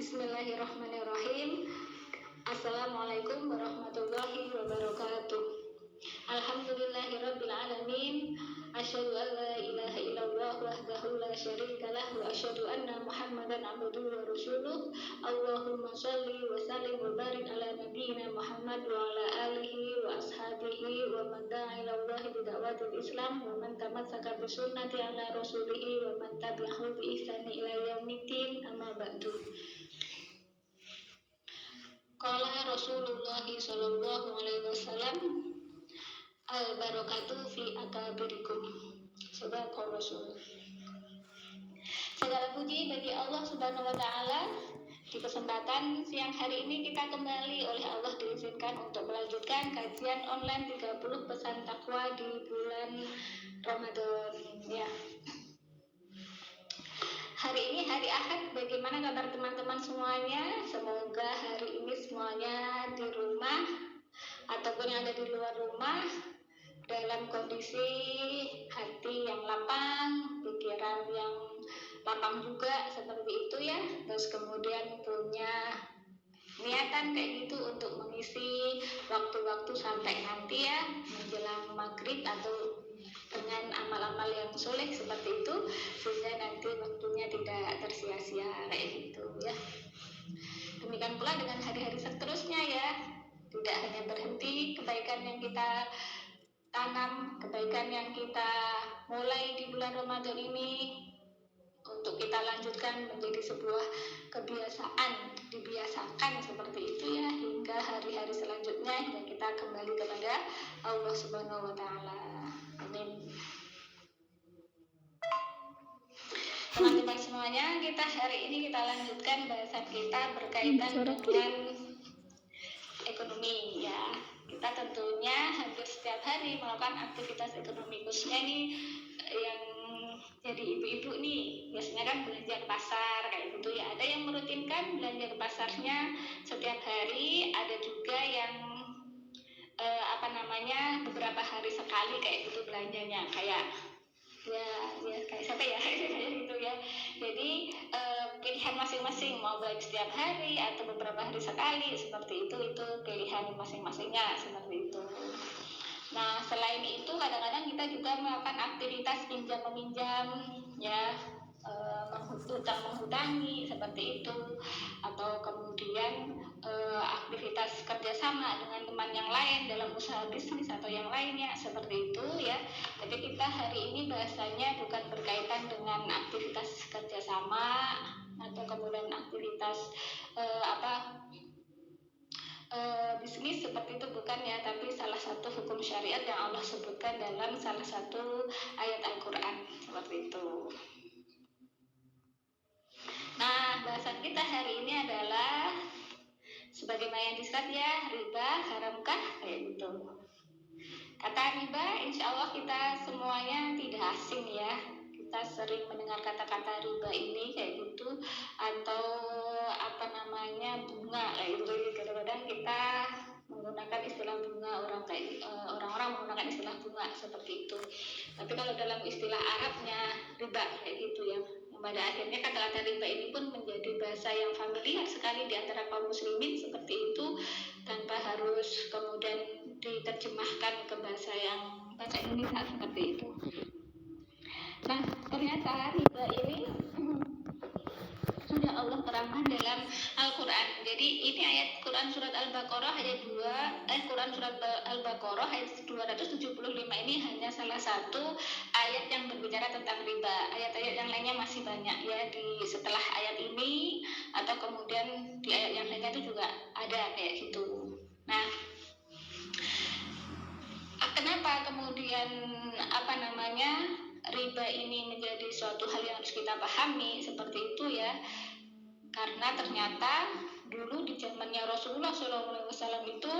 Bismillahirrahmanirrahim. Assalamualaikum warahmatullahi wabarakatuh. Alhamdulillahirabbil alamin. Asyhadu an la ilaha illallah wahdahu la syarika lah wa asyhadu anna Muhammadan abduhu wa rasuluh. Allahumma shalli wa sallim wa barik ala nabiyyina Muhammad wa ala alihi wa ashabihi wa man da'a ila Allah bi da'watil Islam wa man tamassaka bi sunnati ala rasulih wa man tabi'ahu bi ihsani ila yaumiddin. Amma ba'du. Qala Rasulullah sallallahu alaihi wasallam, al-barakatu fi akabirikum. Sadaqah Rasul. Segala puji bagi Allah Subhanahu wa taala. Di kesempatan siang hari ini kita kembali oleh Allah diizinkan untuk melanjutkan kajian online 30 pesan takwa di bulan Ramadan ya. Hari ini hari Ahad, bagaimana kabar teman-teman semuanya? Semoga hari ini semuanya di rumah ataupun yang ada di luar rumah dalam kondisi hati yang lapang, pikiran yang lapang juga seperti itu ya. Terus kemudian punya niatan kayak gitu untuk mengisi waktu-waktu sampai nanti ya menjelang maghrib atau dengan amal-amal yang soleh seperti itu, sehingga nanti waktunya tidak tersia-sia kayak gitu ya. Demikian pula dengan hari-hari seterusnya ya, tidak hanya berhenti kebaikan yang kita tanam, kebaikan yang kita mulai di bulan Ramadan ini untuk kita lanjutkan menjadi sebuah kebiasaan, dibiasakan seperti itu ya, hingga hari-hari selanjutnya hingga kita kembali kepada Allah Subhanahu wa taala. Amin. Teman-teman semuanya, kita hari ini kita lanjutkan bahasan kita berkaitan dengan ekonomi ya. Kita tentunya hampir setiap hari melakukan aktivitas ekonomi, khususnya nih yang jadi ibu-ibu nih biasanya kan belanja ke pasar kayak gitu ya. Ada yang merutinkan belanja ke pasarnya setiap hari, ada juga yang beberapa hari sekali kayak gitu belanjanya, kayak kayak siapa ya kayak gitu ya. Jadi pilihan masing-masing mau belanja setiap hari atau beberapa hari sekali seperti itu pilihan masing-masingnya seperti itu. Nah, selain itu kadang-kadang kita juga melakukan aktivitas pinjam meminjam ya, utang menghutangi seperti itu, atau kemudian aktivitas kerjasama dengan teman yang lain dalam usaha bisnis atau yang lainnya seperti itu ya. Jadi kita hari ini bahasanya bukan berkaitan dengan aktivitas kerjasama atau kemudian aktivitas bisnis seperti itu, bukan ya, tapi salah satu hukum syariat yang Allah sebutkan dalam salah satu ayat Al-Quran seperti itu. Nah, bahasan kita hari ini adalah sebagaimana yang disebut ya, riba haramkah kayak gitu. Kata riba insya Allah kita semuanya tidak asing ya. Kita sering mendengar kata-kata riba ini kayak gitu, atau bunga kayak gitu. Kadang-kadang kita menggunakan istilah bunga, orang-orang menggunakan istilah bunga seperti itu. Tapi kalau dalam istilah Arabnya riba kayak gitu ya. Pada akhirnya kata-kata riba ini pun menjadi bahasa yang familiar sekali di antara kaum muslimin seperti itu, tanpa harus kemudian diterjemahkan ke bahasa Indonesia seperti itu. Nah, ternyata riba ini sudah Allah terangkan dalam Al-Quran. Jadi ini ayat Quran surat Al-Baqarah ayat 2, Quran surat Al-Baqarah ayat 275 ini hanya salah satu ayat yang berbicara tentang riba. Ayat-ayat yang lainnya masih banyak ya, di setelah ayat ini atau kemudian di ayat yang lainnya itu juga ada kayak gitu. Nah, kenapa kemudian riba ini menjadi suatu hal yang harus kita pahami seperti itu ya? Karena ternyata dulu di zamannya Rasulullah SAW itu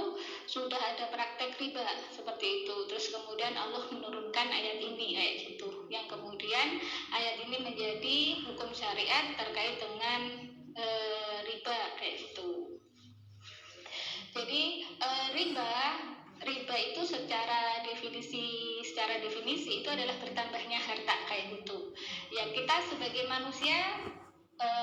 sudah ada praktek riba seperti itu. Terus kemudian Allah menurunkan ayat ini kayak gitu, yang kemudian ayat ini menjadi hukum syariat terkait dengan riba kayak gitu. Jadi riba itu secara definisi itu adalah bertambahnya harta kayak gitu. Ya, kita sebagai manusia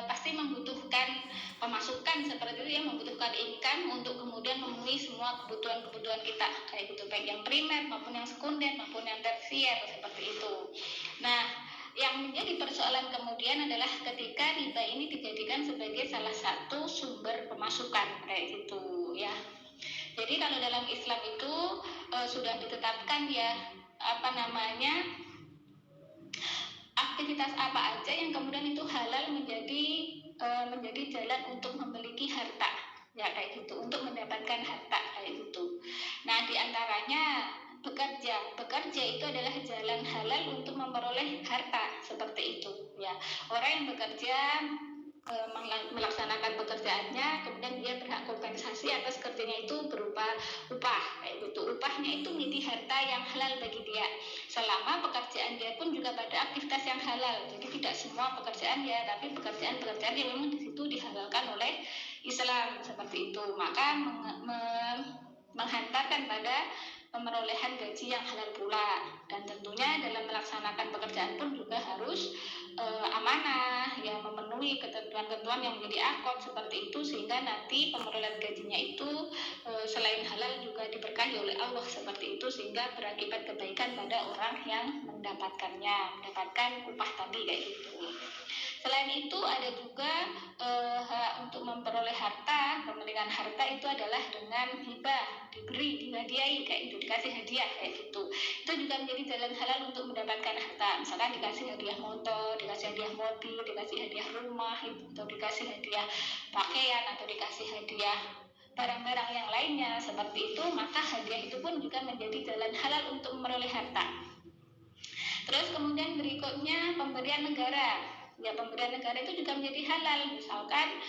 pasti membutuhkan pemasukan seperti itu, yang membutuhkan income untuk kemudian memenuhi semua kebutuhan-kebutuhan kita kayak gitu, baik yang primer maupun yang sekunder maupun yang tersier seperti itu. Nah, yang menjadi persoalan kemudian adalah ketika riba ini dijadikan sebagai salah satu sumber pemasukan kayak gitu ya. Jadi kalau dalam Islam itu sudah ditetapkan ya aktivitas apa aja yang kemudian itu halal menjadi jalan untuk memiliki harta ya kayak gitu, untuk mendapatkan harta kayak gitu. Nah, diantaranya bekerja itu adalah jalan halal untuk memperoleh harta seperti itu ya. Orang yang bekerja melaksanakan pekerjaannya, kemudian dia berhak kompensasi atas kerjanya itu berupa upah kayak gitu. Upahnya itu menjadi harta yang halal bagi dia selama pekerjaan dia pun juga pada aktivitas yang halal. Jadi tidak semua pekerjaan ya, tapi pekerjaan-pekerjaan yang memang di situ dihalalkan oleh Islam seperti itu, maka menghantarkan pada pemerolehan gaji yang halal pula. Dan tentunya dalam melaksanakan pekerjaan pun juga harus amanah ya, memenuhi ketentuan-ketentuan yang menjadi akod seperti itu, sehingga nanti pemerolehan gajinya itu selain halal juga diberkahi oleh Allah seperti itu, sehingga berakibat kebaikan pada orang yang mendapatkan upah tadi kayak gitu. Selain itu ada juga hak untuk memperoleh harta. Pemilikan harta itu adalah dengan hibah, diberi, dihadiahi kayak itu, dikasih hadiah kayak gitu. Itu juga menjadi jalan halal untuk mendapatkan harta. Misalkan dikasih hadiah motor, dikasih hadiah mobil, dikasih hadiah rumah, atau dikasih hadiah pakaian, atau dikasih hadiah barang-barang yang lainnya seperti itu, maka hadiah itu pun juga menjadi jalan halal untuk memperoleh harta. Terus kemudian berikutnya pemberian negara. Ya, pemberian negara itu juga menjadi halal. Misalkan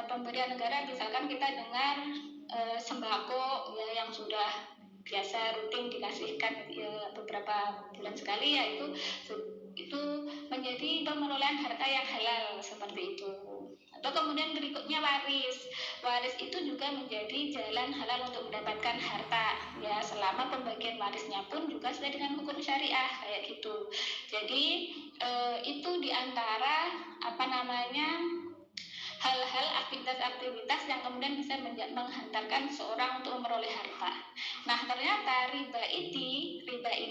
pemberian negara, misalkan kita dengar sembako ya, yang sudah biasa rutin dikasihkan ya, beberapa bulan sekali ya, itu menjadi pemerolehan harta yang halal seperti itu. Atau kemudian berikutnya waris itu juga menjadi jalan halal untuk mendapatkan harta ya, selama pembagian warisnya pun juga sesuai dengan hukum syariah kayak gitu. Jadi itu diantara hal-hal aktivitas-aktivitas yang kemudian bisa menghantarkan seorang untuk memperoleh harta. Nah, ternyata riba ini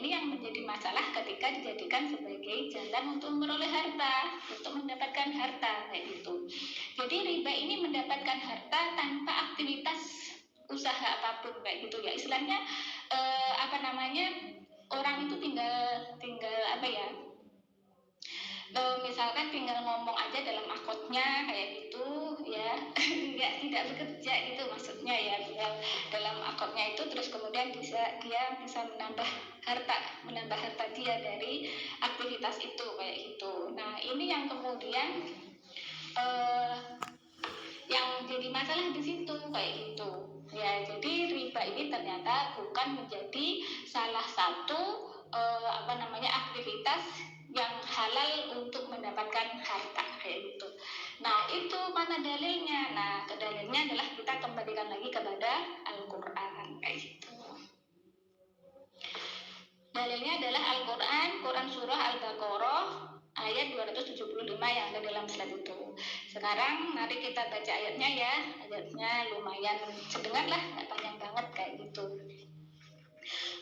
yang menjadi masalah ketika dijadikan sebagai jalan untuk memperoleh harta, untuk mendapatkan harta kayak gitu. Jadi riba ini mendapatkan harta tanpa aktivitas usaha apapun kayak gitu ya. Istilahnya orang itu tinggal misalkan tinggal ngomong aja dalam akotnya kayak gitu ya, tidak bekerja gitu maksudnya ya, dalam akotnya itu, terus kemudian dia bisa menambah harta dia dari aktivitas itu kayak gitu. Nah, ini yang kemudian yang jadi masalah di situ kayak gitu ya. Jadi riba ini ternyata bukan menjadi salah satu aktivitas yang halal untuk mendapatkan harta kayak gitu. Nah, itu mana dalilnya? Nah, dalilnya adalah kita kembalikan lagi kepada Al-Quran kayak gitu. Dalilnya adalah Al-Quran, Quran surah Al-Baqarah ayat 275 yang ada dalam slide itu. Sekarang mari kita baca ayatnya ya. Ayatnya lumayan sedengar lah, nggak panjang banget kayak gitu.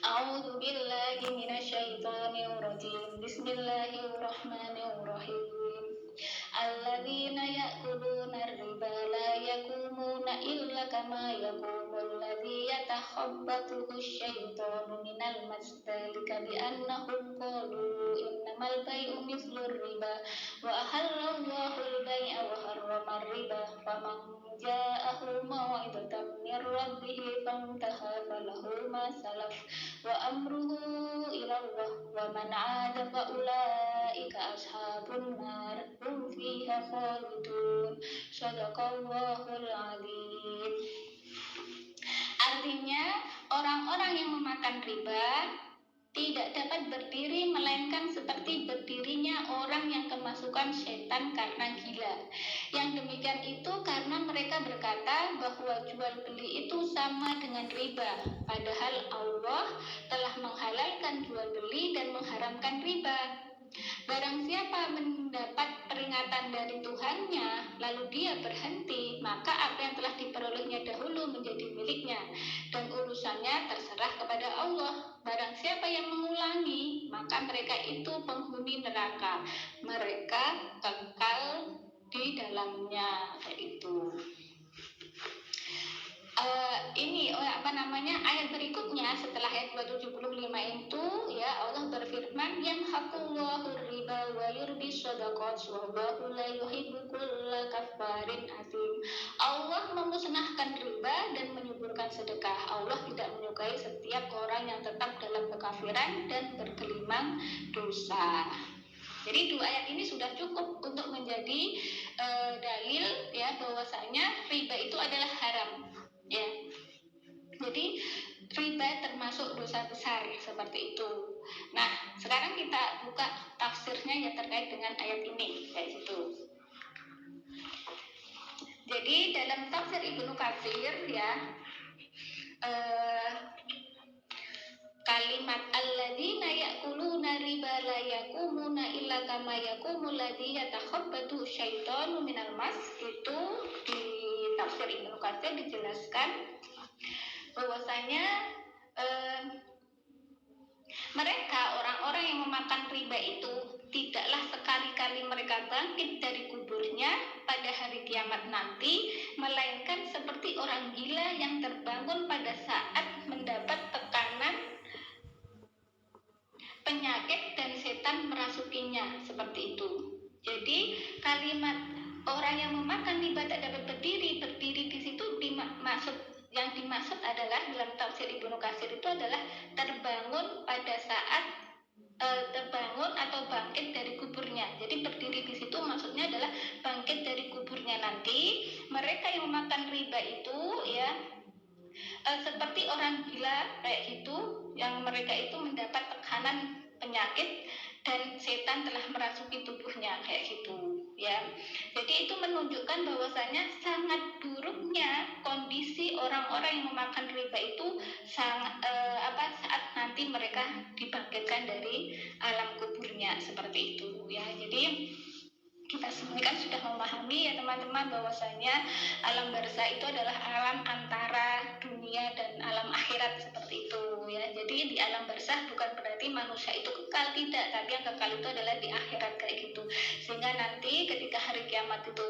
A'udzu billahi minasyaitonir rajim. Bismillahirrahmanirrahim. Alladzina ya'kuluna ar-riba la yaqumuna illa kama yaqumu alladzi yatakhabbathu asy-syaitanu minal mas, dzalika bi annahum qalu innamal bai'u mithlu ar-riba wa ahallallahu al-bai'a wa harrama ar-riba faman ja'ahu maw'idatan min rabbih fantaha falahu ma salaf wa amruhu ila Allah wa man 'ada fa ulaika ashabun nar hum fiha khalidun. Shadaqallahul adzim. Artinya, orang-orang yang memakan riba tidak dapat berdiri melainkan seperti berdirinya orang yang kemasukan setan karena gila. Yang demikian itu karena mereka berkata bahwa jual beli itu sama dengan riba, padahal Allah telah menghalalkan jual beli dan mengharamkan riba. Barang siapa mendapat peringatan peringatan dari Tuhannya, lalu dia berhenti, maka apa yang telah diperolehnya dahulu menjadi miliknya, dan urusannya terserah kepada Allah. Barang siapa yang mengulangi, maka mereka itu penghuni neraka, mereka kekal di dalamnya, kayak itu. Ayat berikutnya setelah ayat 275 itu ya, Allah berfirman, yamhaqullahu riba wa yurbi shadaqat wallahu la yuhibbu kulla kafarin asim. Allah memusnahkan riba dan menyuburkan sedekah. Allah tidak menyukai setiap orang yang tetap dalam kekafiran dan bergelimang dosa. Jadi dua ayat ini sudah cukup untuk menjadi dalil ya bahwasanya riba itu adalah haram ya. Jadi riba termasuk dosa besar seperti itu. Nah, sekarang kita buka tafsirnya ya terkait dengan ayat ini kayak gitu. Jadi dalam tafsir Ibnu Katsir ya, kalimat alladzina ya'kuluna riba la yaqumuna illa kama yaqumul ladzi yatakhabbathu syaitanu minal mas, itu di tafsir Ibnu Katsir dijelaskan bahwasanya mereka orang-orang yang memakan riba itu tidaklah sekali-kali mereka bangkit dari kuburnya pada hari kiamat nanti, melainkan seperti orang gila yang terbangun pada saat mendapat tekanan penyakit dan setan merasukinya, seperti itu. Jadi kalimat orang yang memakan riba tak dapat berdiri di situ yang dimaksud adalah dalam tafsir Ibnu Katsir itu adalah terbangun pada saat terbangun atau bangkit dari kuburnya. Jadi berdiri di situ maksudnya adalah bangkit dari kuburnya nanti. Mereka yang memakan riba itu ya seperti orang gila kayak gitu, yang mereka itu mendapat tekanan penyakit dan setan telah merasuki tubuhnya kayak gitu ya. Jadi itu menunjukkan bahwasanya sangat buruknya kondisi orang-orang yang memakan riba itu saat nanti mereka dibangkitkan dari alam kuburnya, seperti itu ya. Jadi kita semua kan sudah memahami ya teman-teman bahwasanya alam barzah itu adalah alam antara dunia dan alam akhirat, seperti itu ya. Jadi di alam barzah bukan berarti manusia itu kekal, tidak, tapi yang kekal itu adalah di akhirat kayak gitu. Sehingga nanti ketika hari kiamat itu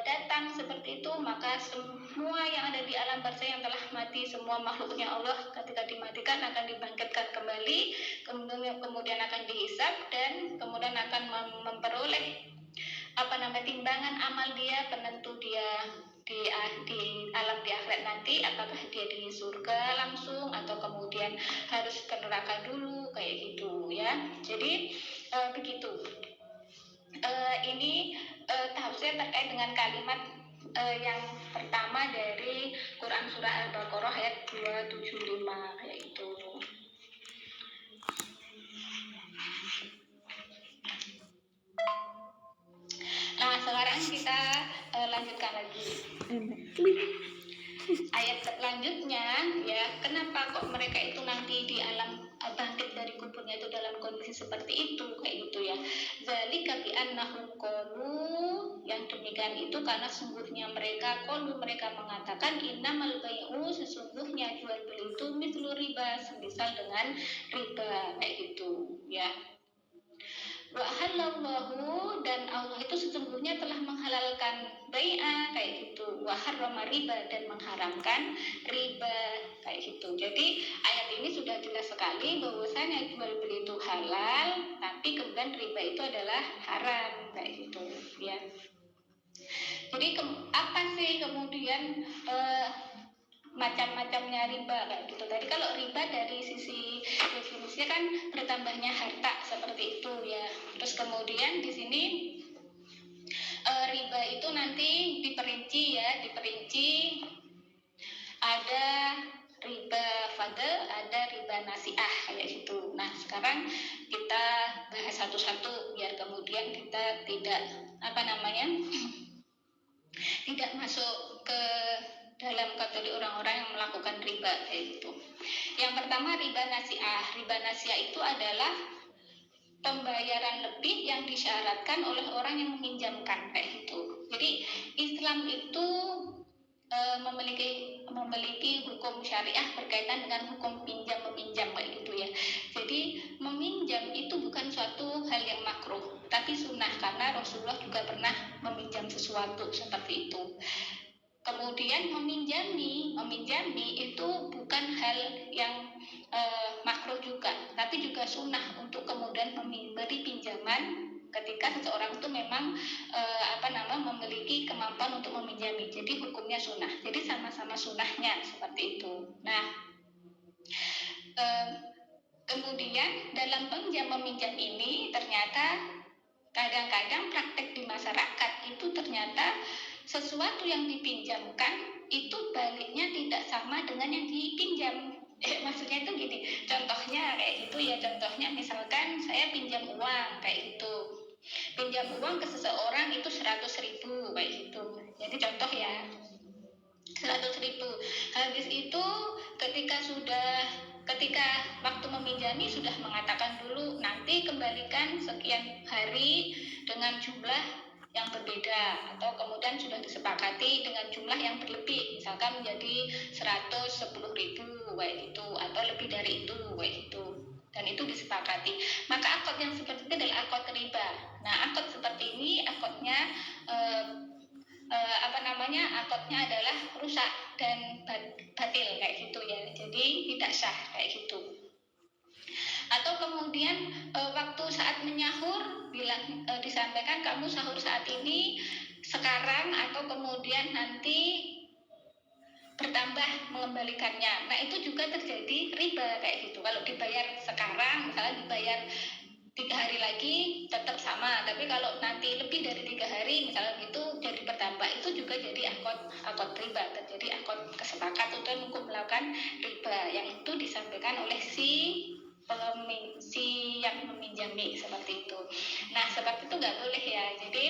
datang seperti itu, maka semua yang ada di alam barzah yang telah mati, semua makhluknya Allah ketika dimatikan akan dibangkitkan kembali, kemudian akan dihisab dan kemudian akan memperoleh timbangan amal dia, penentu dia di alam di akhirat nanti, apakah dia di surga langsung atau kemudian harus ke neraka dulu kayak gitu ya. Jadi begitu. Ini tafsir terkait dengan kalimat yang pertama dari Quran surah Al-Baqarah ayat 275 kayak gitu. Nah, sekarang kita lanjutkan lagi. Ayat selanjutnya ya, kenapa kok mereka itu nanti di alam bangkit dari kuburnya itu dalam kondisi seperti itu kayak gitu ya. Zalika bi annahum qalu, yang demikian itu karena sungguhnya mereka mengatakan innamal bai'u, sesungguhnya jual beli itu mithlu riba, semisal dengan riba kayak gitu ya. Wa halallahu, dan Allah itu sesungguhnya telah menghalalkan bai'ah kayak gitu, wa harrama riba, dan mengharamkan riba kayak gitu. Jadi ayat ini sudah jelas sekali bahwasanya jual beli itu halal, tapi kemudian riba itu adalah haram kayak gitu ya. Jadi apa sih kemudian macam-macamnya riba kayak gitu. Tadi kalau riba dari sisi definisinya kan bertambahnya harta seperti itu ya. Terus kemudian di sini riba itu nanti diperinci ada riba fadl, ada riba nasiah kayak gitu. Nah, sekarang kita bahas satu-satu biar kemudian kita tidak tidak masuk ke dalam kategori orang-orang yang melakukan riba kayak gitu. Yang pertama riba nasiah. Riba nasiah itu adalah pembayaran lebih yang disyaratkan oleh orang yang meminjamkan kayak gitu. Jadi Islam itu memiliki hukum syariah berkaitan dengan hukum pinjam meminjam kayak gitu ya. Jadi meminjam itu bukan suatu hal yang makruh, tapi sunnah karena Rasulullah juga pernah meminjam sesuatu seperti itu. Kemudian meminjami itu bukan hal yang makruh juga, tapi juga sunnah untuk kemudian memberi pinjaman ketika seseorang itu memang memiliki kemampuan untuk meminjami. Jadi hukumnya sunnah. Jadi sama-sama sunnahnya seperti itu. Nah, kemudian dalam pinjam meminjam ini ternyata kadang-kadang praktek di masyarakat itu ternyata sesuatu yang dipinjamkan itu baliknya tidak sama dengan yang dipinjam. Maksudnya itu gini, contohnya kayak gitu ya, contohnya misalkan saya pinjam uang kayak gitu, pinjam uang ke seseorang itu 100.000 kayak gitu, jadi contoh ya 100.000. Habis itu ketika waktu meminjami sudah mengatakan dulu nanti kembalikan sekian hari dengan jumlah yang berbeda, atau kemudian sudah disepakati dengan jumlah yang berlebih, misalkan menjadi 110.000 kayak gitu, atau lebih dari itu kayak gitu, dan itu disepakati. Maka akad yang seperti itu adalah akad riba. Nah, akad seperti ini akadnya akadnya adalah rusak dan batil kayak gitu ya, jadi tidak sah kayak gitu. Atau kemudian waktu saat menyahur disampaikan kamu sahur saat ini sekarang atau kemudian nanti bertambah mengembalikannya. Nah, itu juga terjadi riba kayak gitu. Kalau dibayar sekarang, misalnya dibayar 3 hari lagi tetap sama, tapi kalau nanti lebih dari 3 hari misalnya gitu jadi bertambah, itu juga jadi akad riba, terjadi akad kesepakatan untuk melakukan riba yang itu disampaikan oleh si yang meminjami seperti itu. Nah, seperti itu nggak boleh ya. Jadi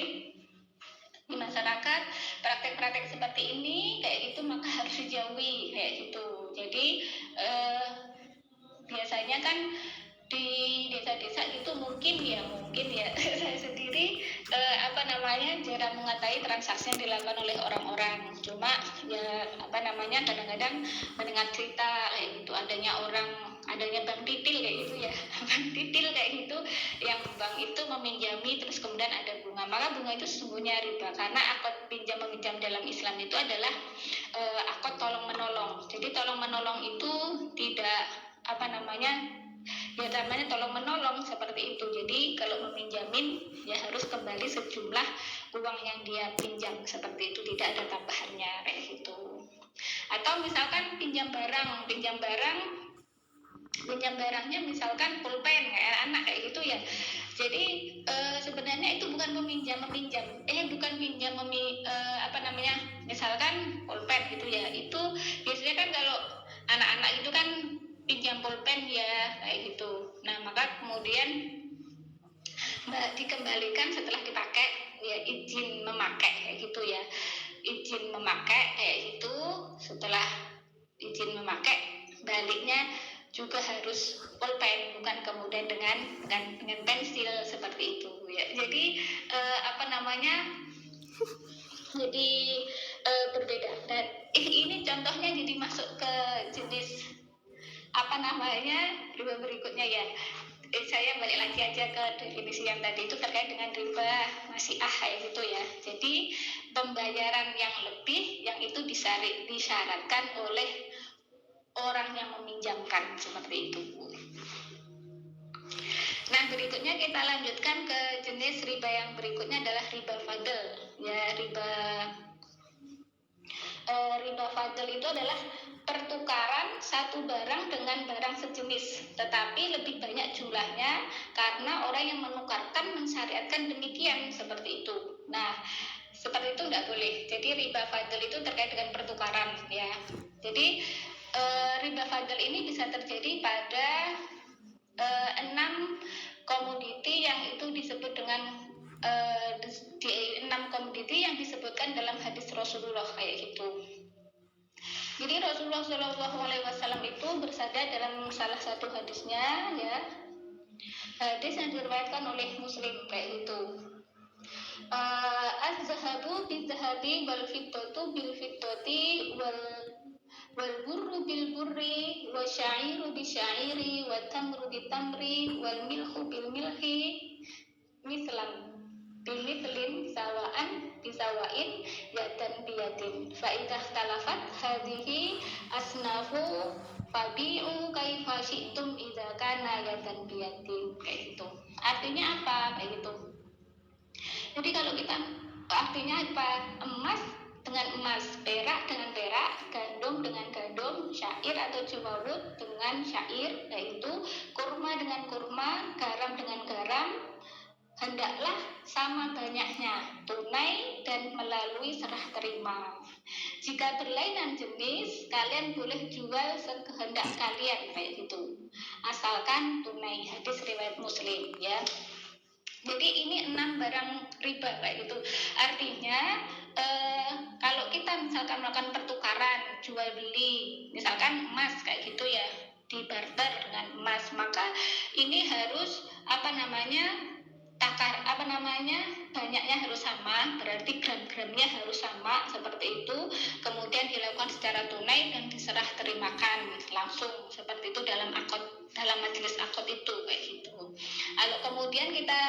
di masyarakat praktek-praktek seperti ini kayak gitu maka harus dijauhi kayak gitu. Jadi biasanya kan di desa-desa itu mungkin ya saya sendiri jarang mengetahui transaksi yang dilakukan oleh orang-orang. Cuma ya kadang-kadang mendengar cerita kayak gitu, adanya bank titil kayak gitu ya. Bank titil kayak gitu yang bank itu meminjami terus kemudian ada bunga. Maka bunga itu sesungguhnya riba, karena akad pinjam meminjam dalam Islam itu adalah akad tolong menolong. Jadi tolong menolong itu tidak namanya tolong menolong seperti itu. Jadi kalau meminjamin ya harus kembali sejumlah uang yang dia pinjam seperti itu, tidak ada tambahannya kayak gitu. Atau misalkan pinjam barangnya misalkan pulpen kayak anak kayak gitu ya. Jadi sebenarnya itu bukan misalkan pulpen gitu ya. Itu biasanya kan kalau anak-anak itu kan pinjam pulpen ya kayak gitu. Nah, maka kemudian dikembalikan setelah dipakai ya, izin memakai kayak gitu ya. Izin memakai kayak gitu, setelah izin memakai baliknya juga harus pulpen, bukan kemudian dengan pensil seperti itu ya. Jadi jadi berbeda. Dan ini contohnya jadi masuk ke jenis riba berikutnya ya. Saya balik lagi aja ke definisi yang tadi itu terkait dengan riba nasi'ah kayak gitu ya. Jadi pembayaran yang lebih yang itu disyaratkan oleh orang yang meminjamkan seperti itu. Nah, berikutnya kita lanjutkan ke jenis riba yang berikutnya adalah riba fadl ya. Riba fadl itu adalah pertukaran satu barang dengan barang sejenis, tetapi lebih banyak jumlahnya karena orang yang menukarkan mensyariatkan demikian seperti itu. Nah, seperti itu tidak boleh. Jadi riba fadl itu terkait dengan pertukaran ya. Jadi riba fadl ini bisa terjadi pada 6 komoditi yang itu disebut dengan 6 komoditi yang disebutkan dalam hadis Rasulullah kayak gitu. Jadi Rasulullah SAW itu bersabda dalam salah satu hadisnya ya, Hadis yang diriwayatkan oleh Muslim kayak itu. Az-zahabu bil-zahabi wal fiddatu bil fiddati wal burru bil burri wa sya'iru bi syairi wa tamru bi tamri wal milhu bil milhi mislan bimithlin sawaan bisawain yadan biyadin fa idah talafat hadhihi asnafu fabi'u kaifa syi'tum idza kana yadan biyadin kayak gitu. Artinya apa kayak gitu. Jadi kalau kita artinya apa? Emas dengan emas, perak dengan perak, gandum dengan gandum, syair atau jawawut dengan syair, yaitu kurma dengan kurma, garam dengan garam, hendaklah sama banyaknya, tunai dan melalui serah terima. Jika berlainan jenis, kalian boleh jual sekehendak kalian kayak gitu. Asalkan tunai. Hadis riwayat Muslim ya. Jadi ini 6 barang riba kayak gitu. Artinya kalau kita misalkan melakukan pertukaran jual beli, misalkan emas kayak gitu ya, dibarter dengan emas, maka ini harus banyaknya harus sama, berarti gram-gramnya harus sama seperti itu, kemudian dilakukan secara tunai dan diserah terimakan langsung seperti itu dalam majelis akad itu kayak gitu. Kalau kemudian kita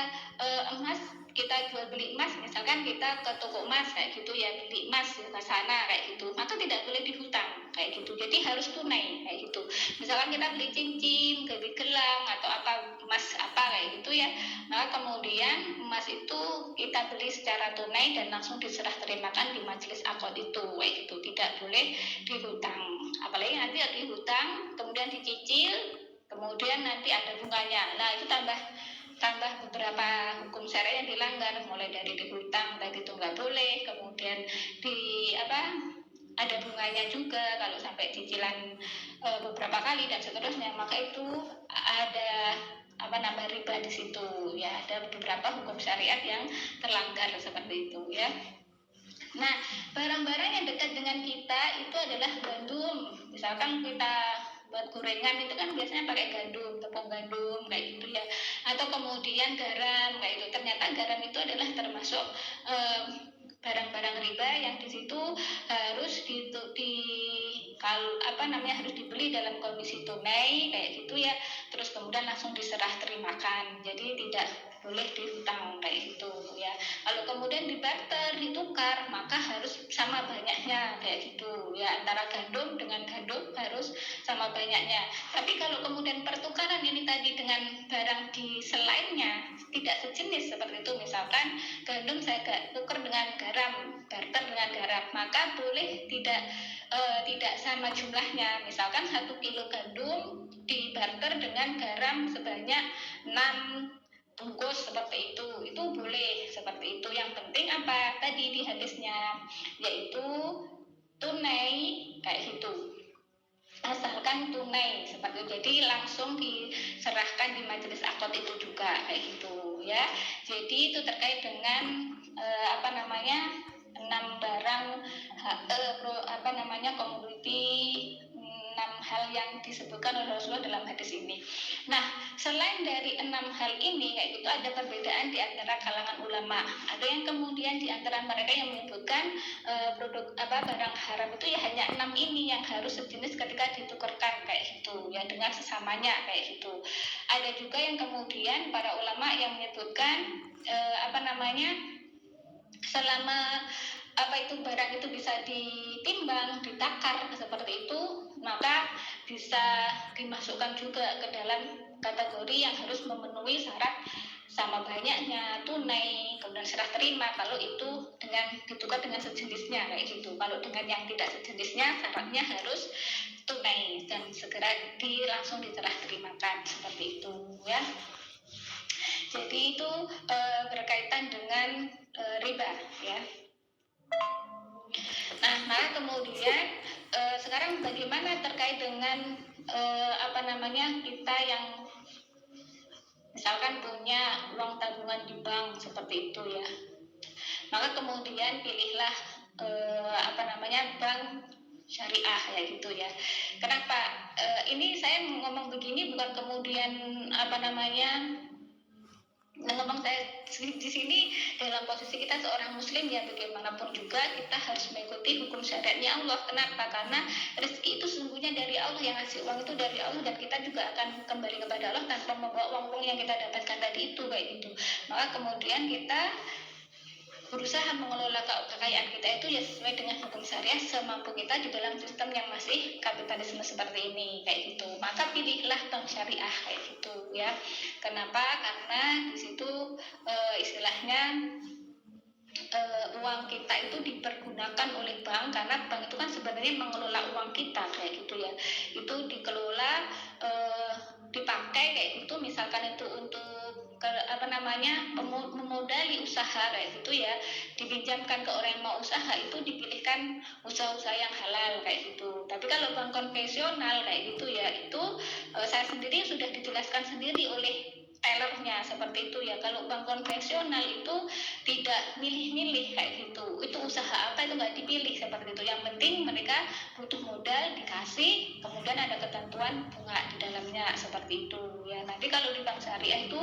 kita jual beli emas, misalkan kita ke toko emas kayak gitu ya, beli emas ya, ke sana kayak gitu, maka tidak boleh dihutang kayak gitu, jadi harus tunai kayak gitu. Misalkan kita beli cincin, beli gelang atau apa emas apa kayak gitu ya, maka kemudian emas itu kita beli secara tunai dan langsung diserah terimakan di majelis akad itu kayak gitu, tidak boleh dihutang. Apalagi nanti ada dihutang kemudian dicicil, kemudian nanti ada bunganya. Nah, itu tambah beberapa hukum syariah yang dilanggar, mulai dari dihutang tadi itu nggak boleh, kemudian ada bunganya juga kalau sampai cicilan beberapa kali dan seterusnya, maka itu ada riba di situ ya, ada beberapa hukum syariat yang terlanggar seperti itu ya. Nah, barang-barang yang dekat dengan kita itu adalah gandum. Misalkan kita buat gorengan itu kan biasanya pakai gandum, tepung gandum kayak gitu ya. Atau kemudian garam kayak itu. Ternyata garam itu adalah termasuk barang-barang riba yang di situ harus harus dibeli dalam kondisi tunai kayak gitu ya. Terus kemudian langsung diserah terimakan. Jadi tidak boleh dihutang kayak gitu ya. Kalau kemudian dibarter, ditukar, maka harus sama banyaknya kayak gitu ya, antara gandum dengan gandum harus sama banyaknya. Tapi kalau kemudian pertukaran ini tadi dengan barang di selainnya tidak sejenis seperti itu, misalkan gandum saya tukar dengan garam, barter dengan garam, maka boleh tidak sama jumlahnya. Misalkan 1 kilo gandum dibarter dengan garam sebanyak 6 bungkus seperti itu boleh seperti itu. Yang penting apa tadi di hadisnya, yaitu tunai kayak gitu, asalkan tunai seperti itu, jadi langsung diserahkan di majelis akad itu juga kayak gitu ya. Jadi itu terkait dengan 6 barang komoditi, 6 hal yang disebutkan oleh Rasulullah dalam hadis ini. Nah, selain dari 6 hal ini kayak gitu, ada perbedaan di antara kalangan ulama. Ada yang kemudian di antara mereka yang menyebutkan barang haram itu ya hanya 6 ini yang harus sejenis ketika ditukarkan kayak gitu ya, dengan sesamanya kayak gitu. Ada juga yang kemudian para ulama yang menyebutkan selama barang itu bisa ditimbang, ditakar seperti itu, maka bisa dimasukkan juga ke dalam kategori yang harus memenuhi syarat sama banyaknya, tunai, kemudian serah terima kalau itu dengan ditukar dengan sejenisnya kayak gitu. Kalau dengan yang tidak sejenisnya, syaratnya harus tunai dan segera langsung diserah terimakan seperti itu ya. Jadi itu berkaitan dengan riba ya. Nah, maka kemudian sekarang bagaimana terkait dengan kita yang misalkan punya uang tabungan di bank seperti itu ya. Maka kemudian pilihlah bank syariah ya gitu ya. Kenapa ini saya ngomong begini bukan kemudian ngomong saya di sini dalam posisi kita seorang muslim ya, bagaimanapun juga kita harus mengikuti hukum syariatnya Allah. Kenapa? Karena rezeki itu sesungguhnya dari Allah, yang ngasih uang itu dari Allah, dan kita juga akan kembali kepada Allah tanpa membawa uang-uang yang kita dapatkan tadi itu kayak gitu. Maka kemudian kita berusaha mengelola kekayaan kita itu ya sesuai dengan hukum syariah semampu kita di dalam sistem yang masih kapitalisme seperti ini kayak gitu. Maka pilihlah bank syariah kayak gitu ya. Kenapa? Karena di situ istilahnya uang kita itu dipergunakan oleh bank, karena bank itu kan sebenarnya mengelola uang kita kayak gitu ya. Itu dikelola dipakai kayak gitu, misalkan itu untuk memodali usaha kayak gitu ya, dipinjamkan ke orang yang mau usaha, itu dipilihkan usaha-usaha yang halal kayak gitu. Tapi kalau bank konvensional kayak gitu ya, itu saya sendiri sudah dijelaskan sendiri oleh tellernya seperti itu ya. Kalau bank konvensional itu tidak milih-milih kayak gitu, itu usaha apa itu nggak dipilih seperti itu. Yang penting mereka butuh modal dikasih, kemudian ada ketentuan bunga di dalamnya seperti itu ya. Nanti kalau di bank syariah itu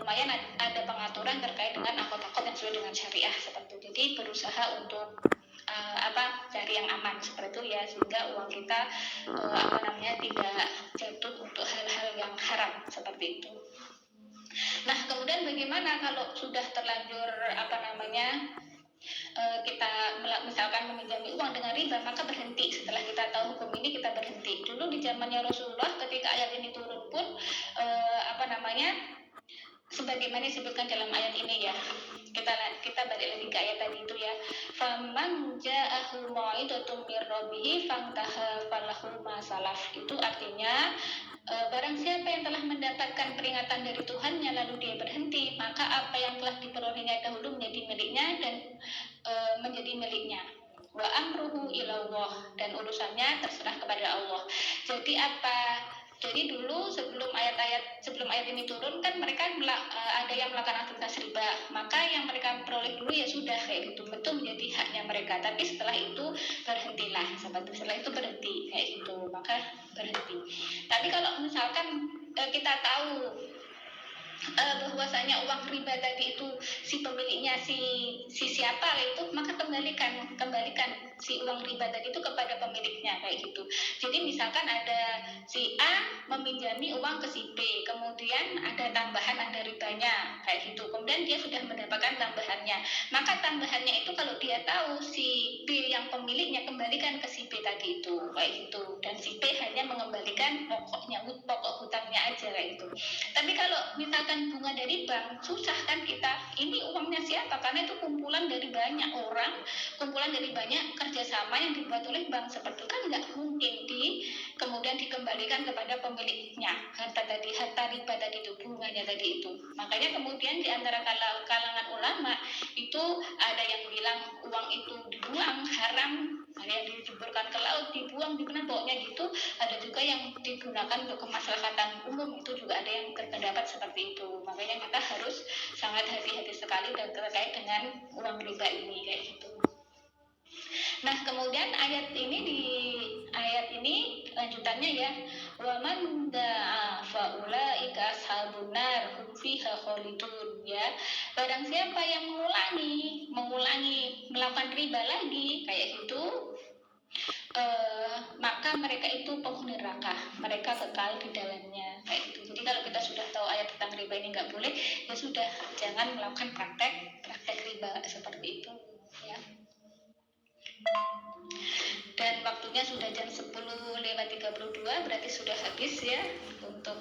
lumayan ada pengaturan terkait dengan akun-akun yang sesuai dengan syariah seperti itu. Jadi berusaha untuk cari yang aman seperti itu ya, sehingga uang kita tidak jatuh untuk hal-hal yang haram seperti itu. Nah, kemudian bagaimana kalau sudah terlanjur kita misalkan meminjami uang dengan riba, maka berhenti. Setelah kita tahu hukum ini, kita berhenti. Dulu di zamannya Rasulullah ketika ayat ini turun pun sebagaimana disebutkan dalam ayat ini ya, kita balik lagi ke ayat tadi itu ya, faman ja'ahu mau'idatun mir rabbih fantaha falahu ma salaf. Itu artinya barang siapa yang telah mendapatkan peringatan dari Tuhannya lalu dia berhenti, maka apa yang telah diperolehnya dahulu menjadi miliknya dan menjadi miliknya. Wa amruhu ilallah, dan urusannya terserah kepada Allah. Jadi dulu sebelum ayat ini turun kan mereka ada yang melakukan aktivitas riba, maka yang mereka peroleh dulu ya sudah kayak gitu, betul menjadi haknya mereka. Tapi setelah itu berhentilah, setelah itu berhenti kayak gitu, maka berhenti. Tapi kalau misalkan kita tahu bahwasanya uang riba tadi itu si pemiliknya si siapa itu, maka kembalikan si uang riba tadi itu kepada pemiliknya kayak gitu. Jadi misalkan ada si A meminjami uang ke si B, kemudian ada tambahan, ada ribanya kayak gitu, kemudian dia sudah mendapatkan tambahannya, maka tambahannya itu kalau dia tahu si B yang pemiliknya, kembalikan ke si B tadi itu kayak gitu, dan si B hanya mengembalikan pokok hutangnya aja kayak gitu. Tapi kalau misalkan bunga dari bank, susah kan kita, ini uangnya siapa, karena itu kumpulan dari banyak orang, kumpulan dari banyak kerjasama yang dibuat oleh bank, seperti itu kan nggak mungkin kemudian dikembalikan kepada pemiliknya harta riba tadi itu, bunganya tadi itu. Makanya kemudian di antara kalangan ulama itu ada yang bilang uang itu dibuang haram, ada yang dijeburkan ke laut, dibuang di mana pokoknya gitu. Ada juga yang digunakan untuk kemaslahatan umum, itu juga ada yang berpendapat seperti itu. Makanya kita harus sangat hati-hati sekali dan terkait dengan uang riba ini kayak gitu. Nah, kemudian ayat ini lanjutannya ya, wa man da'a fa ulaika ashabun nar hum fiha khalidun ya. Barang siapa yang mengulangi melakukan riba lagi kayak gitu, maka mereka itu penghuni neraka, mereka kekal di dalamnya kayak gitu. Jadi kalau kita sudah tahu ayat tentang riba ini nggak boleh, ya sudah, jangan melakukan praktek riba seperti itu ya. Dan waktunya sudah jam 10:32, berarti sudah habis ya untuk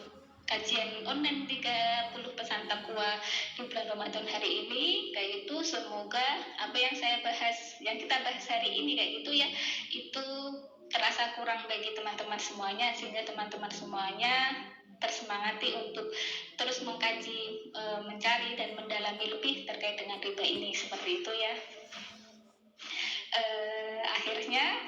kajian online 30 pesan takwa di bulan Ramadan hari ini. Kayak itu, semoga apa yang kita bahas hari ini kayak gitu ya, itu terasa kurang bagi teman-teman semuanya, sehingga teman-teman semuanya tersemangati untuk terus mengkaji, mencari dan mendalami lebih terkait dengan riba ini, seperti itu ya. Akhirnya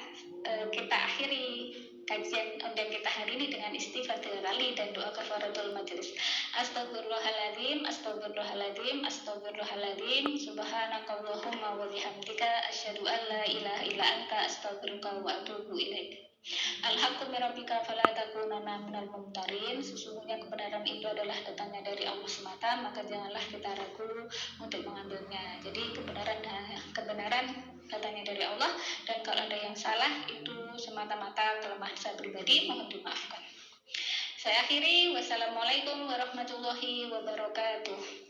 kita akhiri kajian online kita hari ini dengan istighfaratul kali dan doa kafaratul majelis. Astagfirullahaladzim, astagfirullahaladzim, astagfirullahaladzim, subhanakallahumma wa bihamdika asyhadu an la ilaha illa anta astaghfiruka wa atubu ilaik. Al-haqqu min rabbika fala takunanna minal mumtarin. Sesungguhnya kebenaran itu adalah datangnya dari Allah semata, maka janganlah kita ragu untuk mengambilnya. Jadi kebenaran datangnya dari Allah, dan kalau ada yang salah itu semata-mata kelemahan saya pribadi, mohon dimaafkan. Saya akhiri, wassalamualaikum warahmatullahi wabarakatuh.